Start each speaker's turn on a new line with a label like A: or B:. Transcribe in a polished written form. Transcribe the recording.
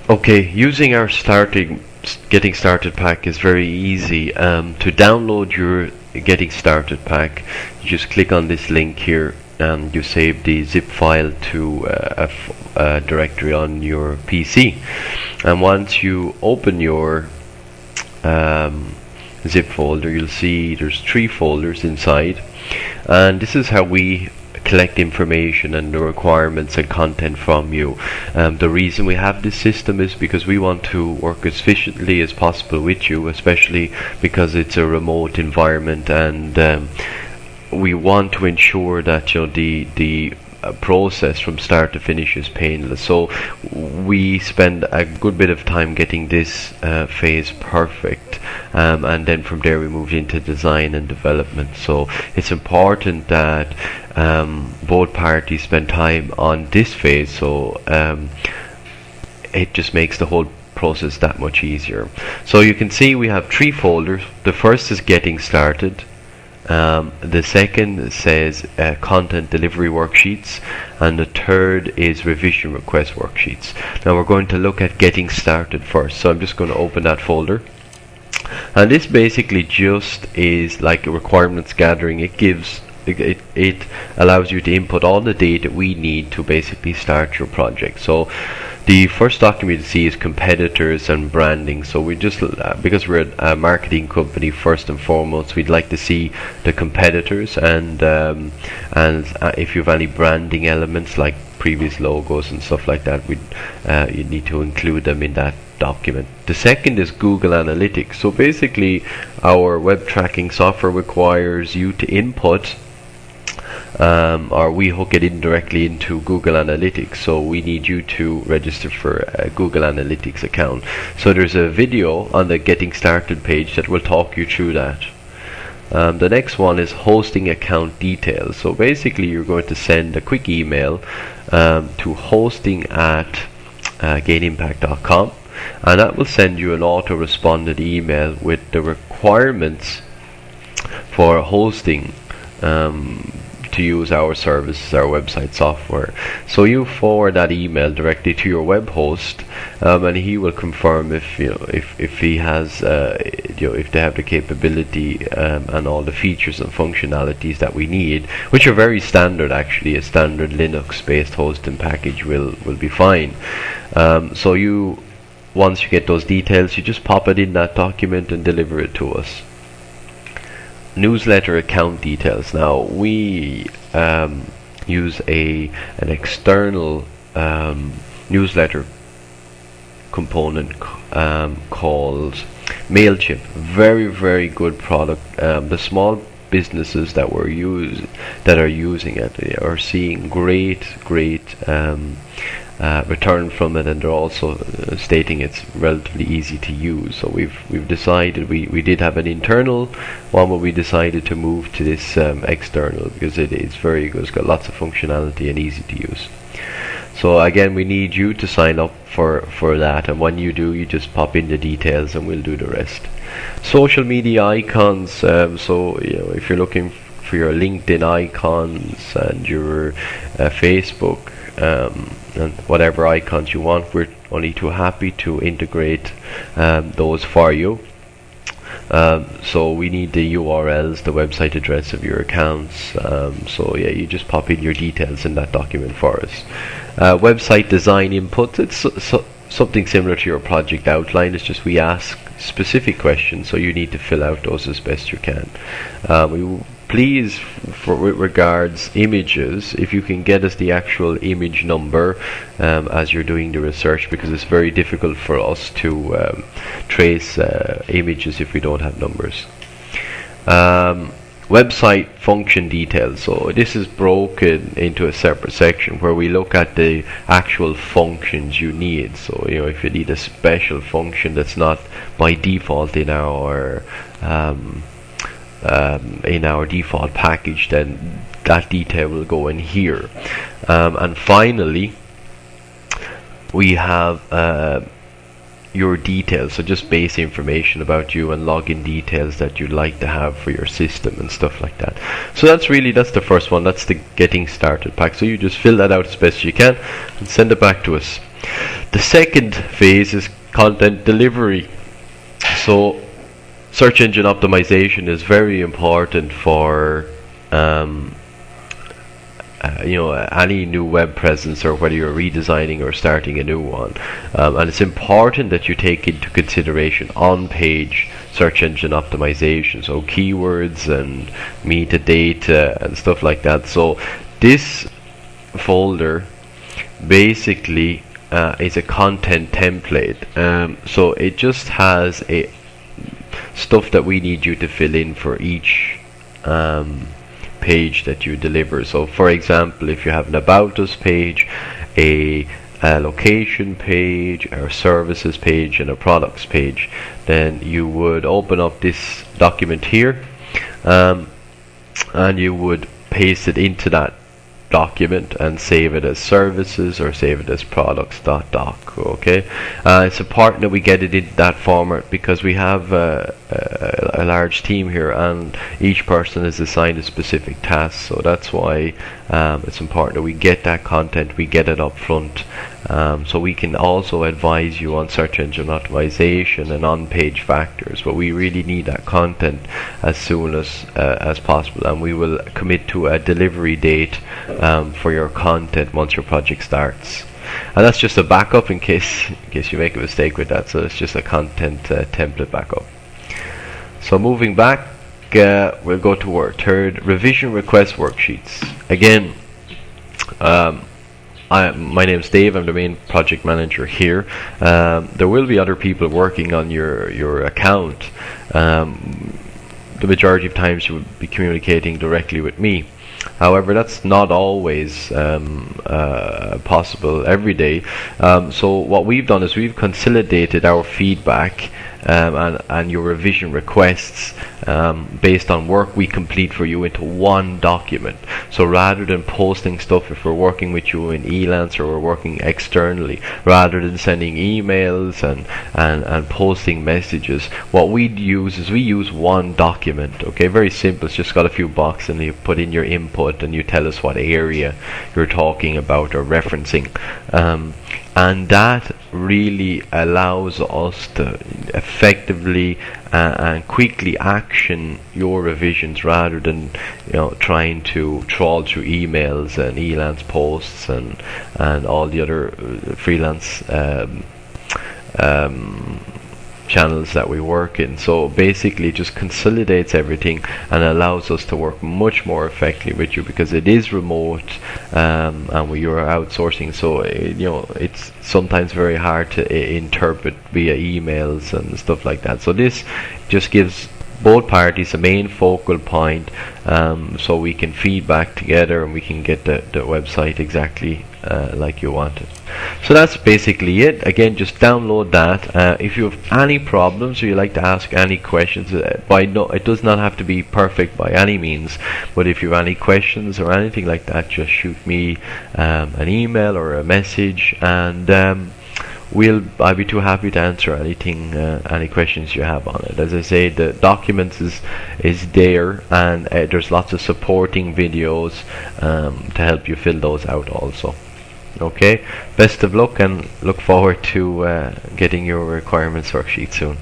A: Okay, using our getting started pack is very easy. To download your getting started pack, you just click on this link here and you save the zip file to a directory on your PC. And once you open your zip folder, you'll see there's 3 folders inside, and this is how we collect information and the requirements and content from you. The reason we have this system is because we want to work as efficiently as possible with you, especially because it's a remote environment, and we want to ensure that the process from start to finish is painless. So we spend a good bit of time getting this phase perfect, and then from there we moved into design and development. So it's important that both parties spend time on this phase, so it just makes the whole process that much easier. So you can see we have 3 folders. The first is getting started. The second says content delivery worksheets, and the third is revision request worksheets. Now we're going to look at getting started first, so I'm just going to open that folder, and this basically just is like a requirements gathering. It allows you to input all the data we need to basically start your project. So the first document you see is competitors and branding. So we just because we're a marketing company, first and foremost, we'd like to see the competitors, and if you have any branding elements like previous logos and stuff like that, you need to include them in that document. The second is Google Analytics. So basically our web tracking software requires you to input or we hook it in directly into Google Analytics, so we need you to register for a Google Analytics account. So there's a video on the getting started page that will talk you through that. The next one is hosting account details. So basically you're going to send a quick email to hosting@gainimpact.com, and that will send you an auto-responded email with the requirements for hosting to use our services, our website software. So you forward that email directly to your web host, and he will confirm if he has if they have the capability and all the features and functionalities that we need, which are very standard. Actually, a standard Linux-based hosting package will be fine. So once you get those details, you just pop it in that document and deliver it to us. Newsletter account details. Now we use an external newsletter component called MailChimp. Very good product. The small businesses that are using it are seeing great return from it, and they're also stating it's relatively easy to use. So we've decided we did have an internal one, but we decided to move to this external because it is very good. It's got lots of functionality and easy to use. So again, we need you to sign up for that, and when you do, you just pop in the details and we'll do the rest. Social media icons. So if you're looking for your LinkedIn icons and your Facebook and whatever icons you want, we're only too happy to integrate those for you. So we need the URLs, the website address of your accounts. So yeah, you just pop in your details in that document for us. Website design input. It's something similar to your project outline. It's just we ask specific questions, so you need to fill out those as best you can. Please, with regards images, if you can get us the actual image number as you're doing the research, because it's very difficult for us to trace images if we don't have numbers. Website function details. So this is broken into a separate section where we look at the actual functions you need. So if you need a special function that's not by default in our default package, then that detail will go in here. And finally, we have your details, so just base information about you and login details that you'd like to have for your system and stuff like that. So that's the first one. That's the getting started pack. So you just fill that out as best you can and send it back to us. The second phase is content delivery. So search engine optimization is very important for any new web presence, or whether you're redesigning or starting a new one, and it's important that you take into consideration on-page search engine optimization, so keywords and metadata and stuff like that. So this folder basically is a content template, so it just has a stuff that we need you to fill in for each page that you deliver. So for example, if you have an about us page, a location page, or services page, and a products page, then you would open up this document here, and you would paste it into that document and save it as services or save it as products.doc. Okay, it's important that we get it in that format because we have a large team here and each person is assigned a specific task, so that's why it's important that we get that content, we get it up front, so we can also advise you on search engine optimization and on-page factors, but we really need that content as soon as possible, and we will commit to a delivery date for your content once your project starts. And that's just a backup in case you make a mistake with that, so it's just a content template backup. So moving back, we'll go to our third, revision request worksheets. Again, my name is Dave, I'm the main project manager here. There will be other people working on your account. The majority of times you will be communicating directly with me. However, that's not always possible every day. So what we've done is we've consolidated our feedback and your revision requests based on work we complete for you into one document. So rather than posting stuff, if we're working with you in Elance or we're working externally, rather than sending emails and posting messages, what we use is we use one document. Okay, very simple. It's just got a few boxes and you put in your input and you tell us what area you're talking about or referencing, and that really allows us to effectively and quickly action your revisions rather than trying to trawl through emails and Elance posts and all the other freelance channels that we work in. So basically it just consolidates everything and allows us to work much more effectively with you because it is remote, and you're outsourcing, so it's sometimes very hard to interpret via emails and stuff like that. So this just gives both parties a main focal point, so we can feedback together and we can get the website exactly like you want it. So that's basically it. Again, just download that. If you have any problems or you like to ask any questions, it does not have to be perfect by any means, but if you have any questions or anything like that, just shoot me an email or a message, and I'll be too happy to answer anything, any questions you have on it. As I say, the documents is there, and there's lots of supporting videos to help you fill those out also. Okay, best of luck and look forward to getting your requirements worksheet soon.